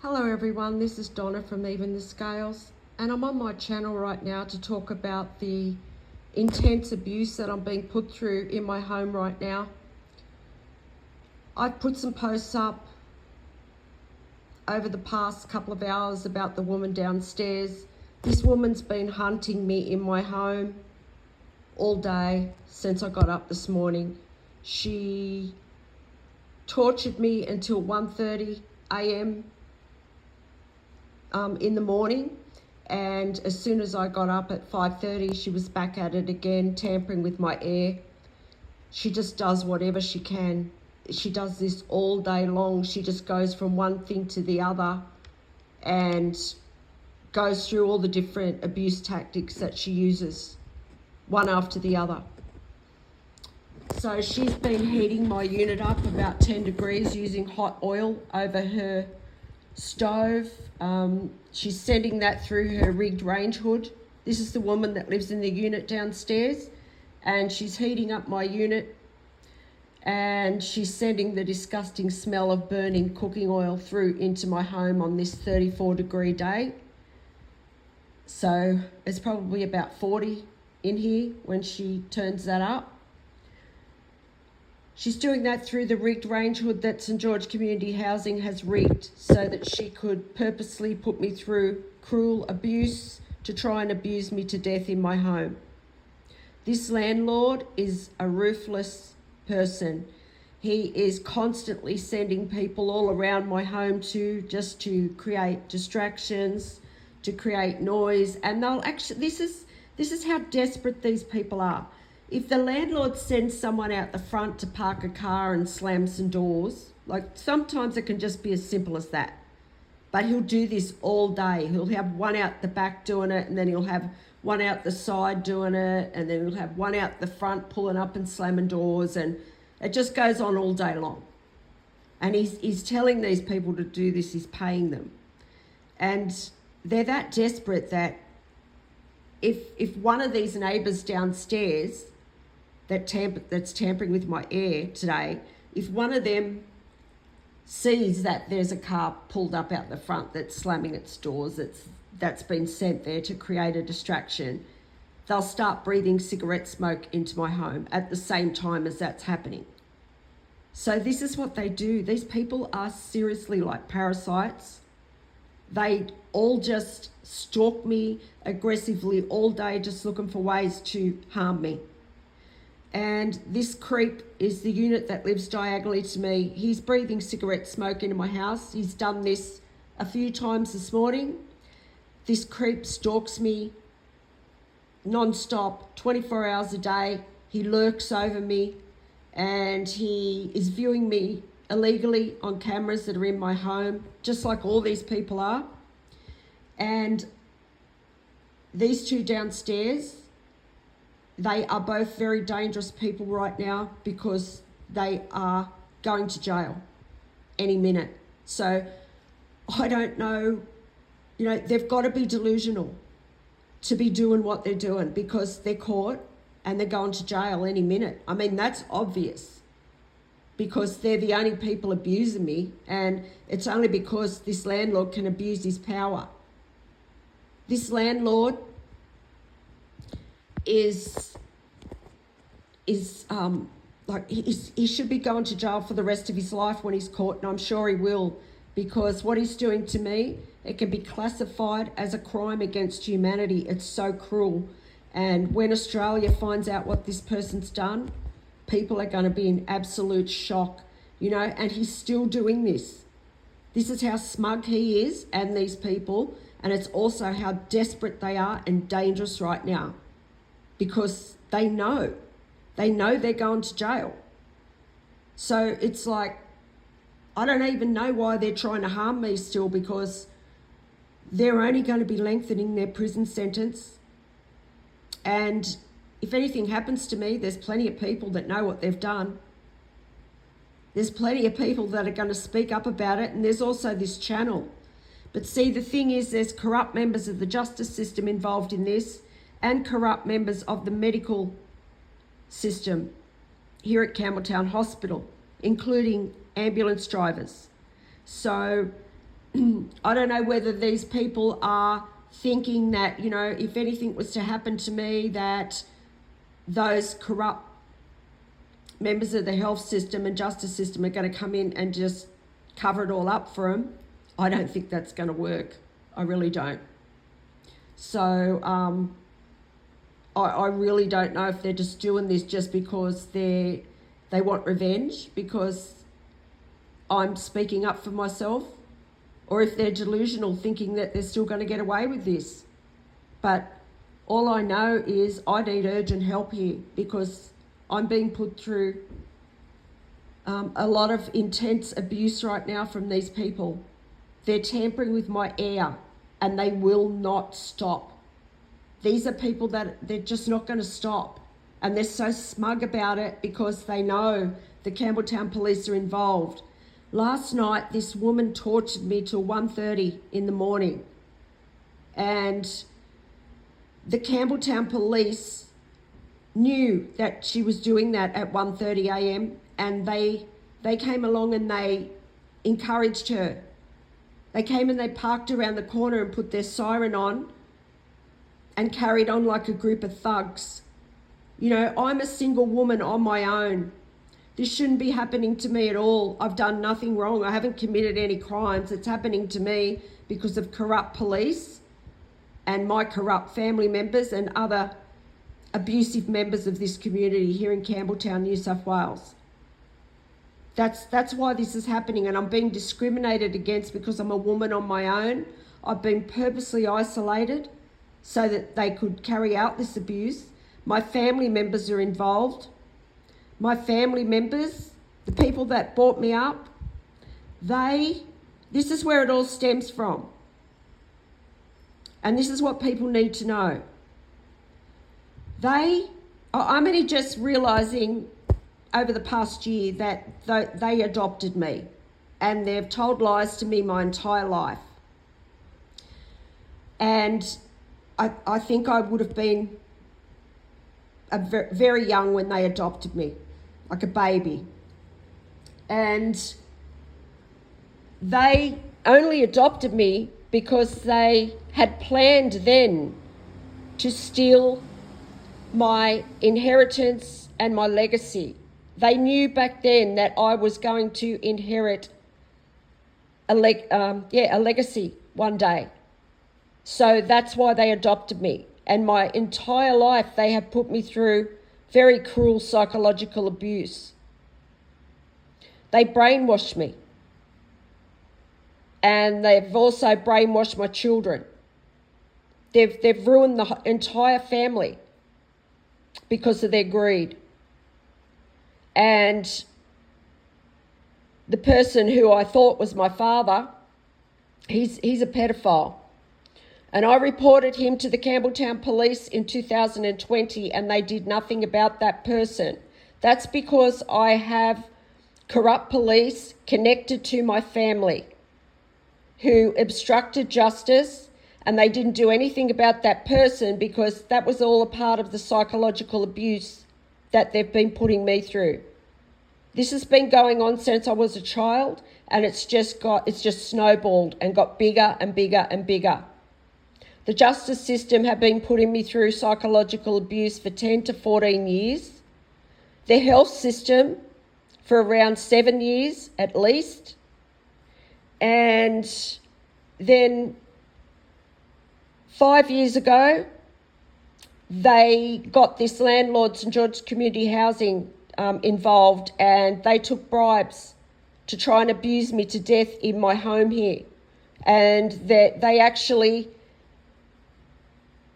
Hello everyone, this is Donna from Even the Scales, and I'm on my channel right now to talk about the intense abuse that I'm being put through in my home right now. I've put some posts up over the past couple of hours about the woman downstairs. This woman's been hunting me in my home all day since I got up this morning. She tortured me until 1:30 a.m. In the morning, and as soon as I got up at 5:30, she was back at it again, tampering with my air. She just does whatever she can. She does this all day long. She just goes from one thing to the other and goes through all the different abuse tactics that she uses, one after the other. So she's been heating my unit up about 10 degrees using hot oil over her stove. She's sending that through her rigged range hood. This is the woman that lives in the unit downstairs, and she's heating up my unit, and she's sending the disgusting smell of burning cooking oil through into my home on this 34-degree day. So it's probably about 40 in here when she turns that up. She's doing that through the rigged range hood that St George Community Housing has rigged so that she could purposely put me through cruel abuse to try and abuse me to death in my home. This landlord is a ruthless person. He is constantly sending people all around my home to create distractions, to create noise, and they'll actually, this is how desperate these people are. If the landlord sends someone out the front to park a car and slam some doors, like sometimes it can just be as simple as that. But he'll do this all day. He'll have one out the back doing it, and then he'll have one out the side doing it, and then he'll have one out the front pulling up and slamming doors, and it just goes on all day long. And he's telling these people to do this, he's paying them. And they're that desperate that if one of these neighbours downstairs that's tampering with my air today, if one of them sees that there's a car pulled up out the front that's slamming its doors, that's been sent there to create a distraction, they'll start breathing cigarette smoke into my home at the same time as that's happening. So this is what they do. These people are seriously like parasites. They all just stalk me aggressively all day, just looking for ways to harm me. And this creep is the unit that lives diagonally to me. He's breathing cigarette smoke into my house. He's done this a few times this morning. This creep stalks me non-stop, 24 hours a day. He lurks over me, and he is viewing me illegally on cameras that are in my home, just like all these people are. And these two downstairs, they are both very dangerous people right now because they are going to jail any minute. So I don't know, they've got to be delusional to be doing what they're doing because they're caught and they're going to jail any minute. I mean, that's obvious because they're the only people abusing me, and it's only because this landlord can abuse his power. This landlord he should be going to jail for the rest of his life when he's caught, and I'm sure he will, because what he's doing to me, it can be classified as a crime against humanity. It's so cruel. And when Australia finds out what this person's done, people are going to be in absolute shock, and he's still doing this. This is how smug he is, and these people, and it's also how desperate they are and dangerous right now because they know they're going to jail. So it's like, I don't even know why they're trying to harm me still, because they're only going to be lengthening their prison sentence. And if anything happens to me, there's plenty of people that know what they've done. There's plenty of people that are going to speak up about it, and there's also this channel. But see, the thing is, there's corrupt members of the justice system involved in this, and corrupt members of the medical system here at Campbelltown Hospital, including ambulance drivers. So I don't know whether these people are thinking that, you know, if anything was to happen to me, that those corrupt members of the health system and justice system are going to come in and just cover it all up for them. I don't think that's going to work. I really don't. So I really don't know if they're just doing this just because they want revenge because I'm speaking up for myself, or if they're delusional thinking that they're still going to get away with this. But all I know is I need urgent help here because I'm being put through a lot of intense abuse right now from these people. They're tampering with my air and they will not stop. These are people that they're just not going to stop. And they're so smug about it because they know the Campbelltown police are involved. Last night, this woman tortured me till 1:30 in the morning. And the Campbelltown police knew that she was doing that at 1:30 a.m. and they came along and they encouraged her. They came and they parked around the corner and put their siren on and carried on like a group of thugs. You know, I'm a single woman on my own. This shouldn't be happening to me at all. I've done nothing wrong. I haven't committed any crimes. It's happening to me because of corrupt police and my corrupt family members and other abusive members of this community here in Campbelltown, New South Wales. That's why this is happening, and I'm being discriminated against because I'm a woman on my own. I've been purposely isolated so that they could carry out this abuse. My family members are involved. My family members, the people that brought me up, this is where it all stems from. And this is what people need to know. I'm only just realising over the past year that they adopted me and they've told lies to me my entire life. And I think I would have been very young when they adopted me, like a baby. And they only adopted me because they had planned then to steal my inheritance and my legacy. They knew back then that I was going to inherit a legacy one day. So that's why they adopted me. And my entire life, they have put me through very cruel psychological abuse. They brainwashed me. And they've also brainwashed my children. They've ruined the entire family because of their greed. And the person who I thought was my father, he's a pedophile. And I reported him to the Campbelltown police in 2020 and they did nothing about that person. That's because I have corrupt police connected to my family who obstructed justice, and they didn't do anything about that person because that was all a part of the psychological abuse that they've been putting me through. This has been going on since I was a child, and it's just snowballed and got bigger and bigger and bigger. The justice system have been putting me through psychological abuse for 10 to 14 years. The health system for around 7 years at least. And then 5 years ago, they got this Landlord St George Community Housing involved, and they took bribes to try and abuse me to death in my home here. And they actually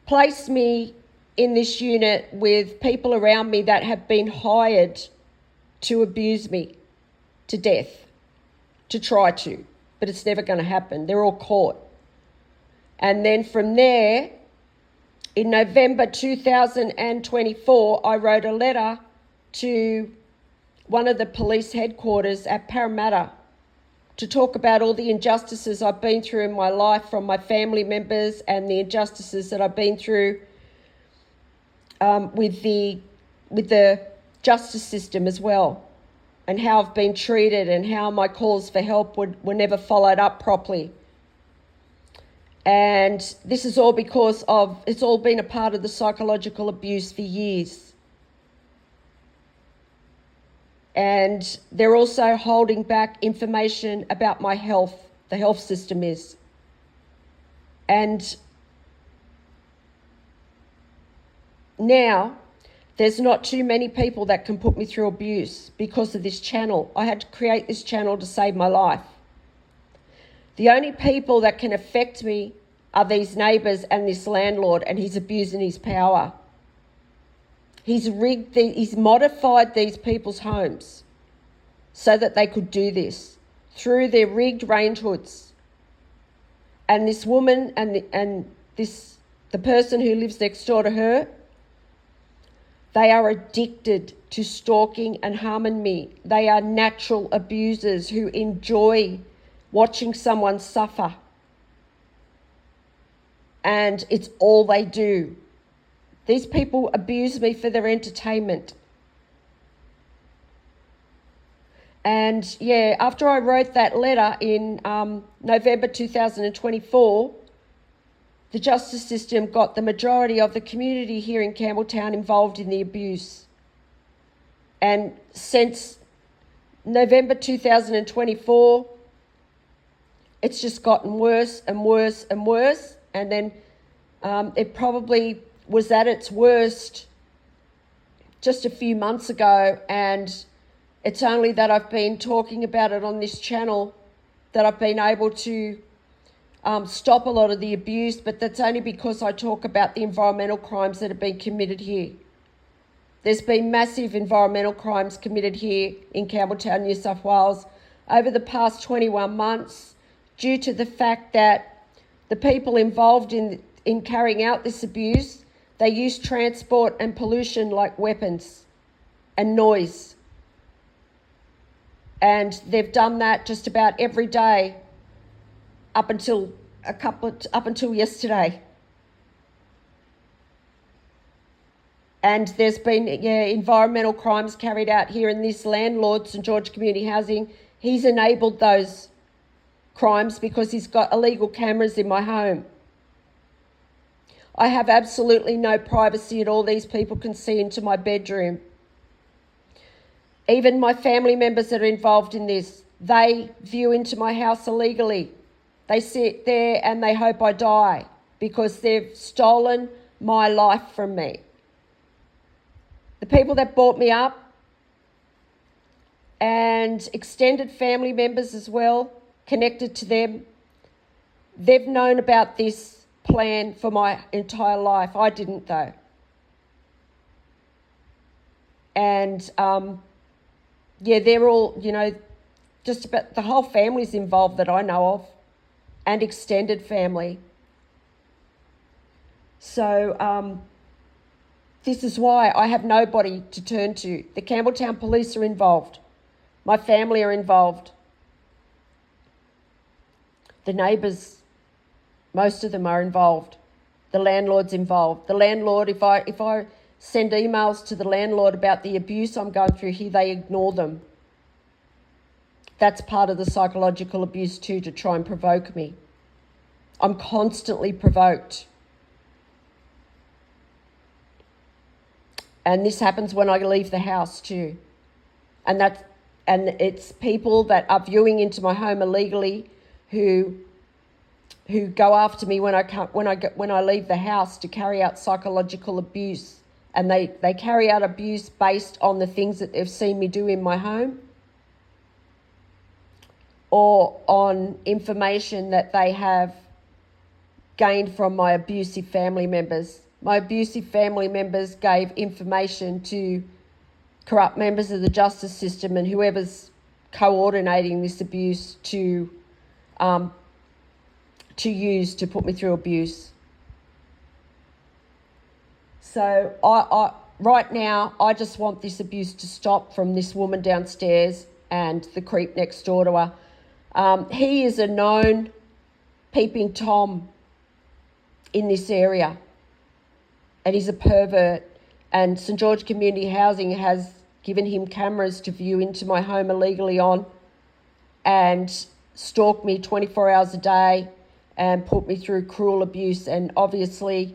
placed me in this unit with people around me that have been hired to abuse me to death, to try to, but it's never going to happen. They're all caught. And then from there, in November 2024, I wrote a letter to one of the police headquarters at Parramatta to talk about all the injustices I've been through in my life from my family members and the injustices that I've been through with the justice system as well, and how I've been treated and how my calls for help were never followed up properly And this is all because it's all been a part of the psychological abuse for years. And they're also holding back information about my health, the health system is. And now there's not too many people that can put me through abuse because of this channel. I had to create this channel to save my life. The only people that can affect me are these neighbours and this landlord, and he's abusing his power. He's modified these people's homes so that they could do this through their rigged range hoods. And this woman and the person who lives next door to her, they are addicted to stalking and harming me. They are natural abusers who enjoy watching someone suffer. And it's all they do. These people abuse me for their entertainment. And yeah, after I wrote that letter in November 2024, the justice system got the majority of the community here in Campbelltown involved in the abuse. And since November 2024, it's just gotten worse and worse and worse. And then it probably was at its worst just a few months ago. And it's only that I've been talking about it on this channel that I've been able to stop a lot of the abuse, but that's only because I talk about the environmental crimes that have been committed here. There's been massive environmental crimes committed here in Campbelltown, New South Wales over the past 21 months due to the fact that the people involved in carrying out this abuse, they use transport and pollution like weapons and noise. And they've done that just about every day up until yesterday. And there's been environmental crimes carried out here in this landlord, St George Community Housing. He's enabled those crimes because he's got illegal cameras in my home. I have absolutely no privacy at all. These people can see into my bedroom. Even my family members that are involved in this, they view into my house illegally. They sit there and they hope I die because they've stolen my life from me. The people that brought me up and extended family members as well, connected to them, they've known about this plan for my entire life. I didn't though. And they're all, just about the whole family's involved that I know of, and extended family. So this is why I have nobody to turn to. The Campbelltown police are involved. My family are involved. The neighbours, most of them are involved. The landlord's involved. The landlord, if I send emails to the landlord about the abuse I'm going through here, they ignore them. That's part of the psychological abuse too, to try and provoke me. I'm constantly provoked. And this happens when I leave the house too. And it's people that are viewing into my home illegally who go after me when I leave the house to carry out psychological abuse. And they carry out abuse based on the things that they've seen me do in my home, or on information that they have gained from my abusive family members. My abusive family members gave information to corrupt members of the justice system and whoever's coordinating this abuse to use to put me through abuse. So I right now, I just want this abuse to stop from this woman downstairs and the creep next door to her. He is a known peeping Tom in this area, and he's a pervert. And St George Community Housing has given him cameras to view into my home illegally on and stalk me 24 hours a day and put me through cruel abuse. And obviously,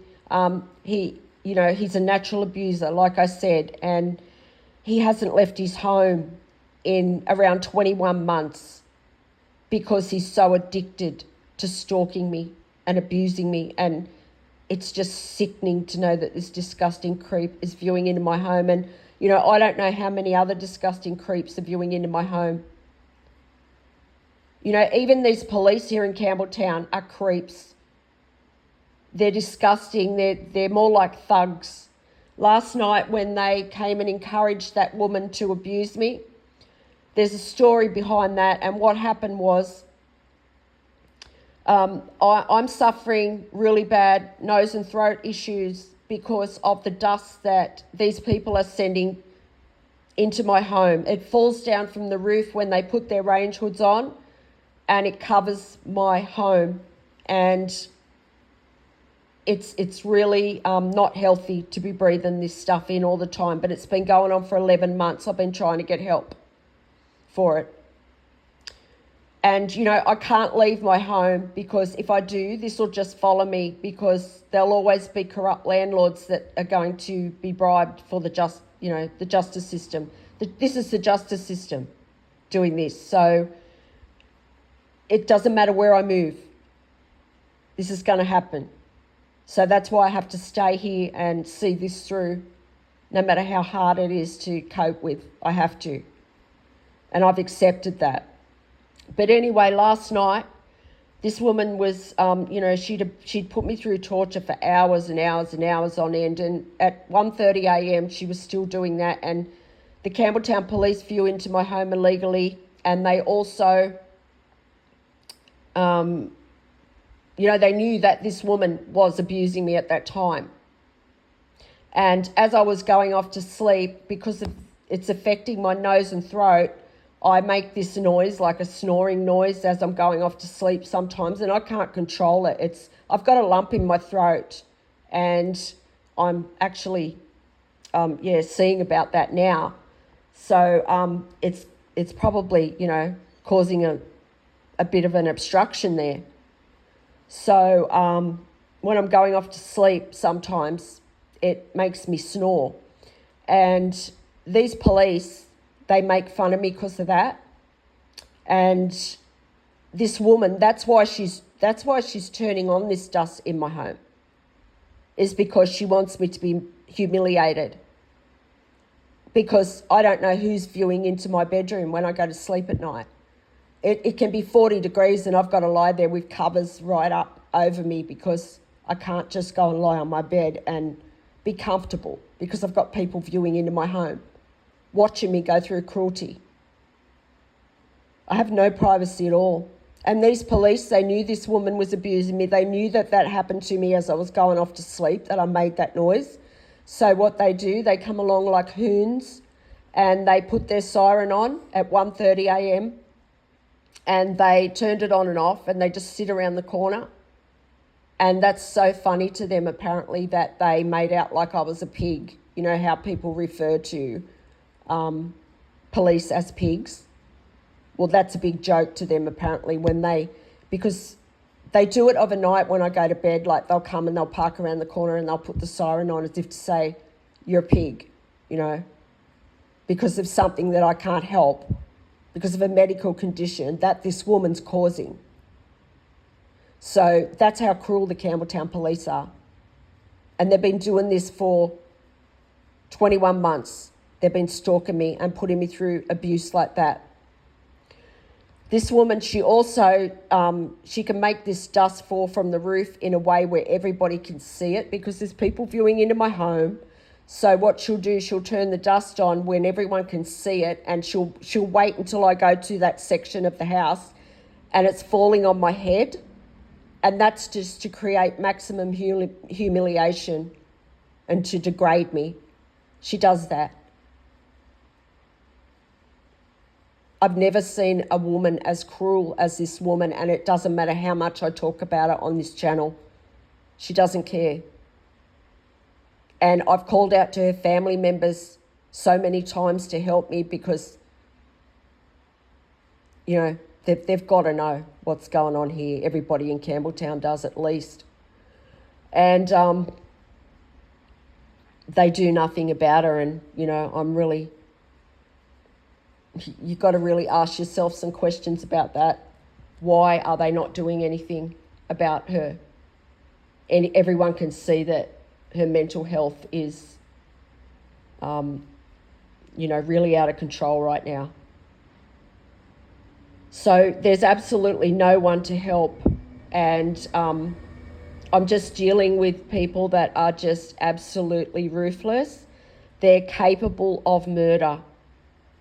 he's a natural abuser, like I said, and he hasn't left his home in around 21 months because he's so addicted to stalking me and abusing me. And it's just sickening to know that this disgusting creep is viewing into my home. And, I don't know how many other disgusting creeps are viewing into my home. Even these police here in Campbelltown are creeps. They're disgusting. They're more like thugs. Last night when they came and encouraged that woman to abuse me, there's a story behind that. And what happened was I'm suffering really bad nose and throat issues because of the dust that these people are sending into my home. It falls down from the roof when they put their range hoods on, and it covers my home. And it's really not healthy to be breathing this stuff in all the time, but it's been going on for 11 months. I've been trying to get help for it. And, I can't leave my home because if I do, this will just follow me, because there'll always be corrupt landlords that are going to be bribed for the justice system. This is the justice system doing this. So it doesn't matter where I move. This is going to happen. So that's why I have to stay here and see this through, no matter how hard it is to cope with. I have to. And I've accepted that. But anyway, last night, this woman was, she'd put me through torture for hours and hours and hours on end. And at 1:30 a.m, she was still doing that. And the Campbelltown police flew into my home illegally. And they also, they knew that this woman was abusing me at that time. And as I was going off to sleep, because it's affecting my nose and throat, I make this noise, like a snoring noise, as I'm going off to sleep sometimes, and I can't control it. I've got a lump in my throat, and I'm actually, seeing about that now. So it's probably, causing a bit of an obstruction there. So when I'm going off to sleep, sometimes it makes me snore. And these police, they make fun of me because of that. And this woman, that's why she's turning on this dust in my home, is because she wants me to be humiliated. Because I don't know who's viewing into my bedroom when I go to sleep at night. It can be 40 degrees and I've got to lie there with covers right up over me, because I can't just go and lie on my bed and be comfortable, because I've got people viewing into my home, watching me go through cruelty. I have no privacy at all. And these police, they knew this woman was abusing me. They knew that happened to me as I was going off to sleep, that I made that noise. So what they do, they come along like hoons and they put their siren on at 1:30 a.m. and they turned it on and off, and they just sit around the corner. And that's so funny to them, apparently, that they made out like I was a pig. You know how people refer to police as pigs? Well, that's a big joke to them, apparently, because they do it overnight when I go to bed. Like, they'll come and they'll park around the corner and they'll put the siren on as if to say, you're a pig, because of something that I can't help, because of a medical condition that this woman's causing. So that's how cruel the Campbelltown police are. And they've been doing this for 21 months. They've been stalking me and putting me through abuse like that. This woman, she also, she can make this dust fall from the roof in a way where everybody can see it, because there's people viewing into my home. So what she'll do, she'll turn the dust on when everyone can see it, and she'll wait until I go to that section of the house and it's falling on my head. And that's just to create maximum humiliation and to degrade me. She does that. I've never seen a woman as cruel as this woman, and it doesn't matter how much I talk about it on this channel. She doesn't care. And I've called out to her family members so many times to help me, because, They've got to know what's going on here. Everybody in Campbelltown does, at least. And they do nothing about her. And, you know, you've got to really ask yourself some questions about that. Why are they not doing anything about her? And everyone can see that her mental health is, you know, really out of control right now. So there's absolutely no one to help. And I'm just dealing with people that are just absolutely ruthless. They're capable of murder.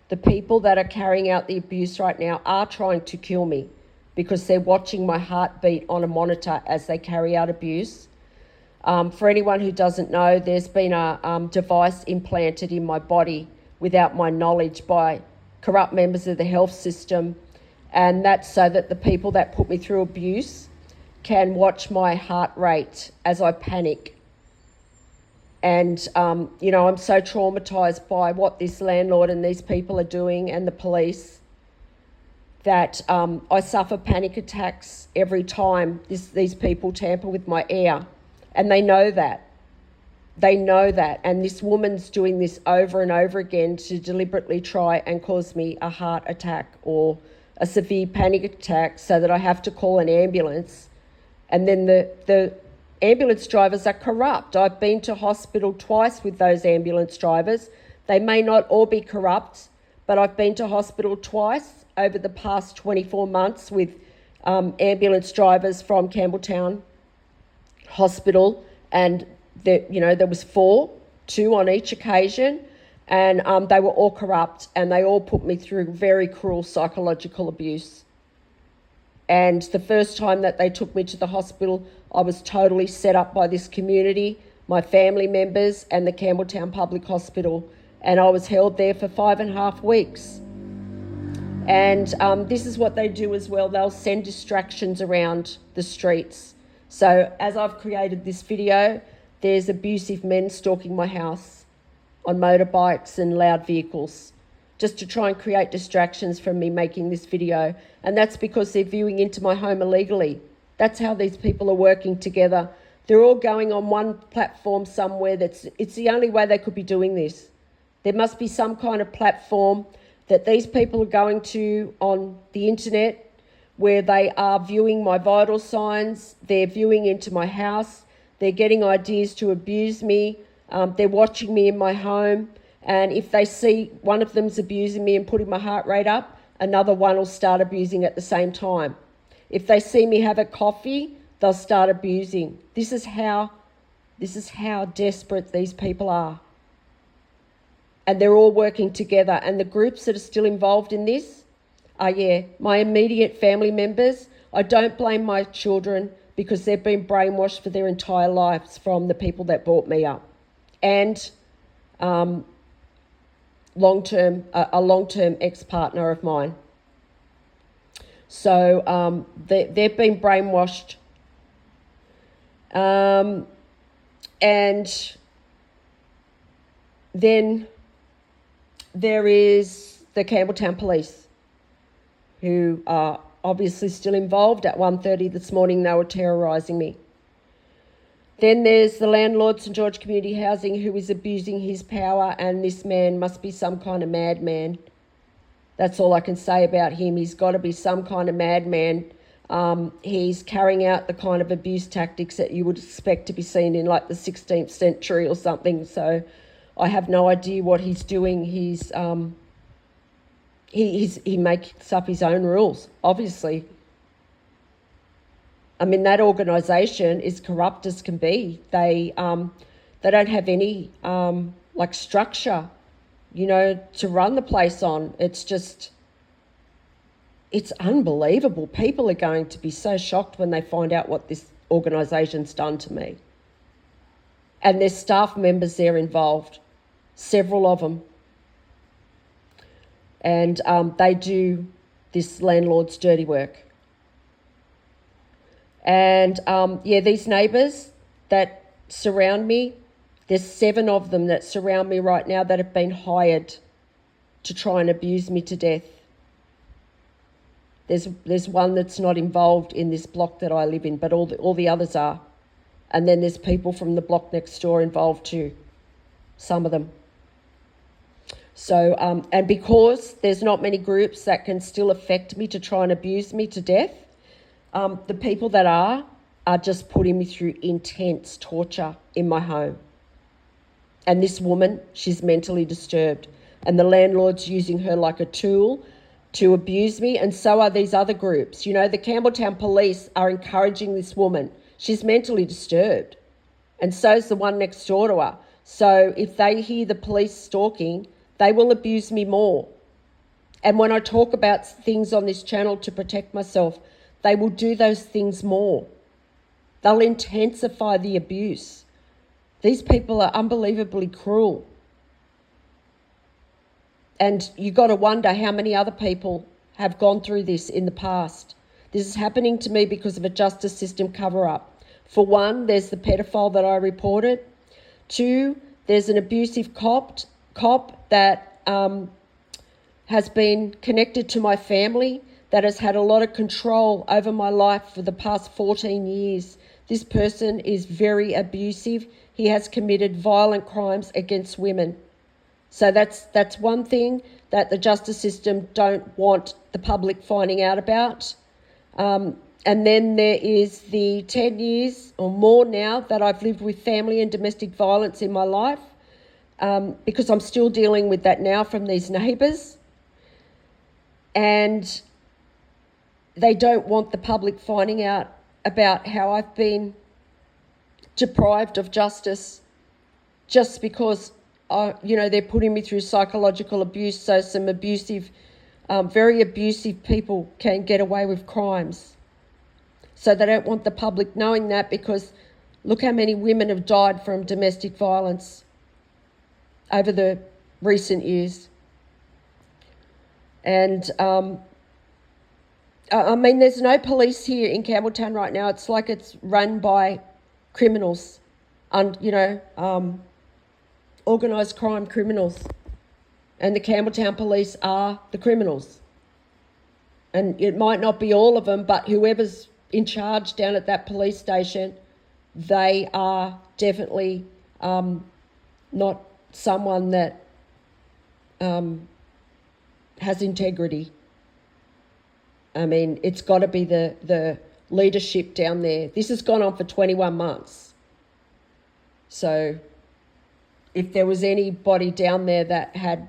The people that are carrying out the abuse right now are trying to kill me because they're watching my heartbeat on a monitor as they carry out abuse. For anyone who doesn't know, there's been a device implanted in my body without my knowledge by corrupt members of the health system, and that's so that the people that put me through abuse can watch my heart rate as I panic. And, you know, I'm so traumatised by what this landlord and these people are doing and the police that I suffer panic attacks every time these people tamper with my air. And they know that. They know that. And this woman's doing this over and over again to deliberately try and cause me a heart attack or a severe panic attack so that I have to call an ambulance. And then the ambulance drivers are corrupt. I've been to hospital twice with those ambulance drivers. They may not all be corrupt, but I've been to hospital twice over the past 24 months with ambulance drivers from Campbelltown Hospital, and there was 2 on each occasion, and they were all corrupt, and they all put me through very cruel psychological abuse. And the first time that they took me to the hospital, I was totally set up by this community, my family members, and the Campbelltown Public Hospital, and I was held there for 5.5 weeks. And this is what they do as well. They'll send distractions around the streets. So as I've created this video, there's abusive men stalking my house on motorbikes and loud vehicles, just to try and create distractions from me making this video. And that's because they're viewing into my home illegally. That's how these people are working together. They're all going on one platform somewhere. It's the only way they could be doing this. There must be some kind of platform that these people are going to on the internet where they are viewing my vital signs, they're viewing into my house, they're getting ideas to abuse me, they're watching me in my home, and if they see one of them's abusing me and putting my heart rate up, another one will start abusing at the same time. If they see me have a coffee, they'll start abusing. This is how desperate these people are. And they're all working together. And the groups that are still involved in this are, my immediate family members. I don't blame my children because they've been brainwashed for their entire lives from the people that brought me up. And a long-term ex-partner of mine. So they've been brainwashed. And then there is the Campbelltown police, who are obviously still involved. At 1:30 this morning, they were terrorising me. Then there's the landlord, St George Community Housing, who is abusing his power, and this man must be some kind of madman. That's all I can say about him. He's got to be some kind of madman. He's carrying out the kind of abuse tactics that you would expect to be seen in like the 16th century or something. So I have no idea what he's doing. He makes up his own rules, obviously. I mean, that organisation is corrupt as can be. They don't have any structure, to run the place on. It's unbelievable. People are going to be so shocked when they find out what this organisation's done to me. And there's staff members there involved, several of them. And they do this landlord's dirty work. And these neighbours that surround me, there's 7 of them that surround me right now that have been hired to try and abuse me to death. There's one that's not involved in this block that I live in, but all the others are. And then there's people from the block next door involved too, some of them. So, and because there's not many groups that can still affect me to try and abuse me to death, the people that are just putting me through intense torture in my home. And this woman, she's mentally disturbed. And the landlord's using her like a tool to abuse me, and so are these other groups. You know, the Campbelltown police are encouraging this woman. She's mentally disturbed, and so's the one next door to her. So if they hear the police stalking, they will abuse me more. And when I talk about things on this channel to protect myself, they will do those things more. They'll intensify the abuse. These people are unbelievably cruel. And you got to wonder how many other people have gone through this in the past. This is happening to me because of a justice system cover-up. For one, there's the pedophile that I reported. Two, there's an abusive cop that has been connected to my family, that has had a lot of control over my life for the past 14 years. This person is very abusive. He has committed violent crimes against women. So that's one thing that the justice system don't want the public finding out about. And then there is the 10 years or more now that I've lived with family and domestic violence in my life, because I'm still dealing with that now from these neighbours. And they don't want the public finding out about how I've been deprived of justice just because they're putting me through psychological abuse, so some abusive, very abusive people can get away with crimes. So they don't want the public knowing that, because look how many women have died from domestic violence over the recent years. And, there's no police here in Campbelltown right now. It's like it's run by criminals, organised crime criminals, and the Campbelltown police are the criminals. And it might not be all of them, but whoever's in charge down at that police station, they are definitely not someone that has integrity. I mean, it's got to be the leadership down there. This has gone on for 21 months. So if there was anybody down there that had,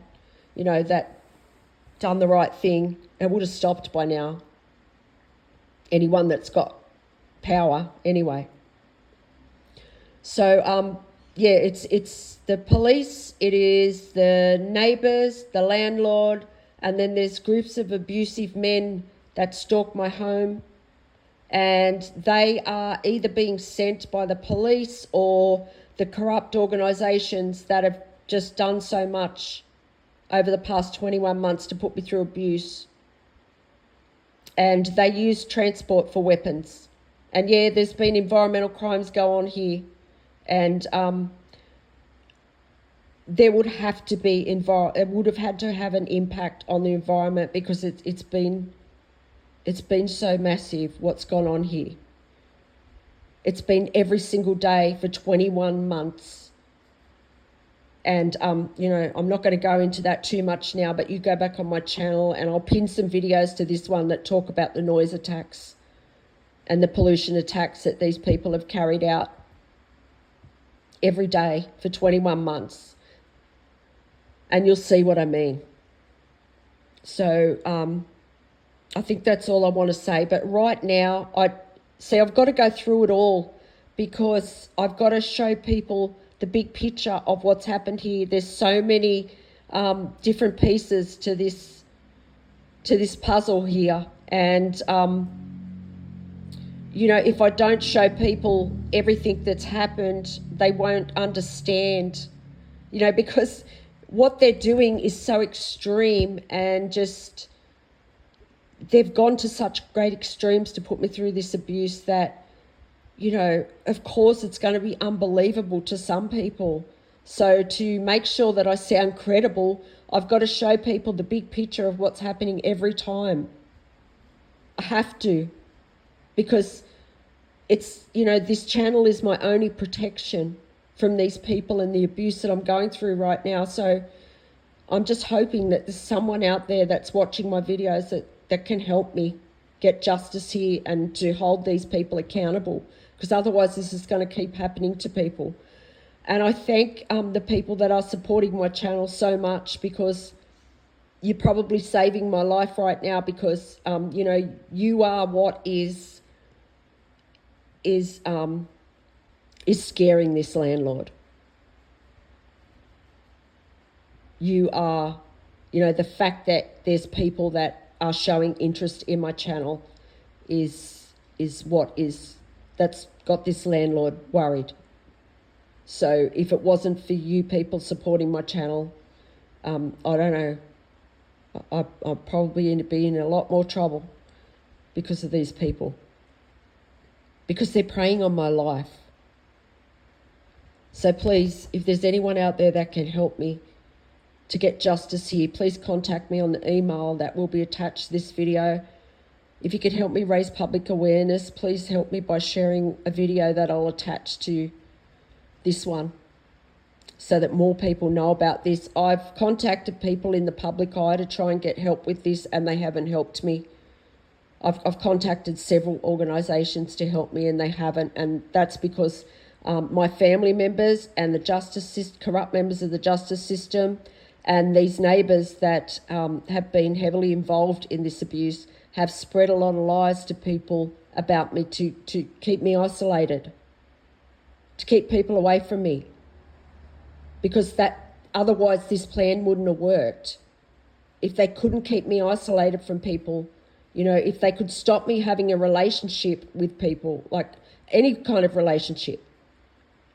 that done the right thing, it would have stopped by now. Anyone that's got power, anyway. So, it's the police, it is the neighbours, the landlord, and then there's groups of abusive men that stalk my home, and they are either being sent by the police or the corrupt organisations that have just done so much over the past 21 months to put me through abuse. And they use transport for weapons. And yeah, there's been environmental crimes go on here, and there would have to be it would have had to have an impact on the environment, because it's been so massive what's gone on here. It's been every single day for 21 months. And, I'm not going to go into that too much now, but you go back on my channel and I'll pin some videos to this one that talk about the noise attacks and the pollution attacks that these people have carried out every day for 21 months. And you'll see what I mean. So, I think that's all I want to say. But right now, I've got to go through it all, because I've got to show people the big picture of what's happened here. There's so many different pieces to this puzzle here. And, if I don't show people everything that's happened, they won't understand, because what they're doing is so extreme, and just they've gone to such great extremes to put me through this abuse that, of course it's going to be unbelievable to some people. So to make sure that I sound credible, I've got to show people the big picture of what's happening every time. I have to, because it's, you know, this channel is my only protection from these people and the abuse that I'm going through right now. So I'm just hoping that there's someone out there that's watching my videos that can help me get justice here and to hold these people accountable, because otherwise this is going to keep happening to people. And I thank the people that are supporting my channel so much, because you're probably saving my life right now, because, you know, you are what is scaring this landlord. You are, you know, the fact that there's people that are showing interest in my channel is that's got this landlord worried. So if it wasn't for you people supporting my channel, I don't know, I'd probably be in a lot more trouble because of these people, because they're preying on my life. So please, if there's anyone out there that can help me to get justice here, please contact me on the email that will be attached to this video. If you could help me raise public awareness, please help me by sharing a video that I'll attach to this one so that more people know about this. I've contacted people in the public eye to try and get help with this, and they haven't helped me. I've contacted several organisations to help me, and they haven't, and that's because my family members and the corrupt members of the justice system and these neighbours that have been heavily involved in this abuse have spread a lot of lies to people about me to keep me isolated, to keep people away from me, because otherwise this plan wouldn't have worked. If they couldn't keep me isolated from people, you know, if they could stop me having a relationship with people, like any kind of relationship.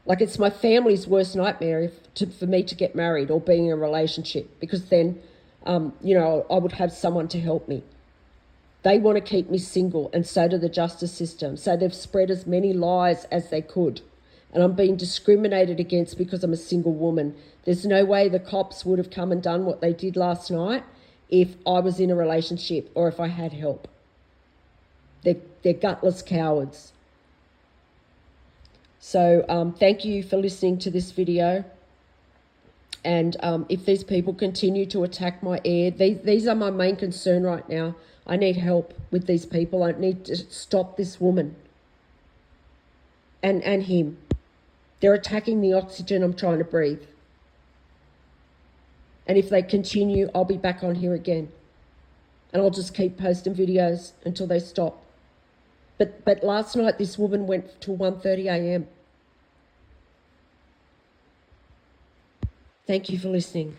Like, it's my family's worst nightmare for me to get married or be in a relationship, because then, you know, I would have someone to help me. They want to keep me single, and so do the justice system. So they've spread as many lies as they could. And I'm being discriminated against because I'm a single woman. There's no way the cops would have come and done what they did last night if I was in a relationship or if I had help. They're gutless cowards. So thank you for listening to this video. And if these people continue to attack my heir, these are my main concern right now. I need help with these people. I need to stop this woman and him. They're attacking the oxygen I'm trying to breathe. And if they continue, I'll be back on here again. And I'll just keep posting videos until they stop. But last night, this woman went till 1:30 a.m. Thank you for listening.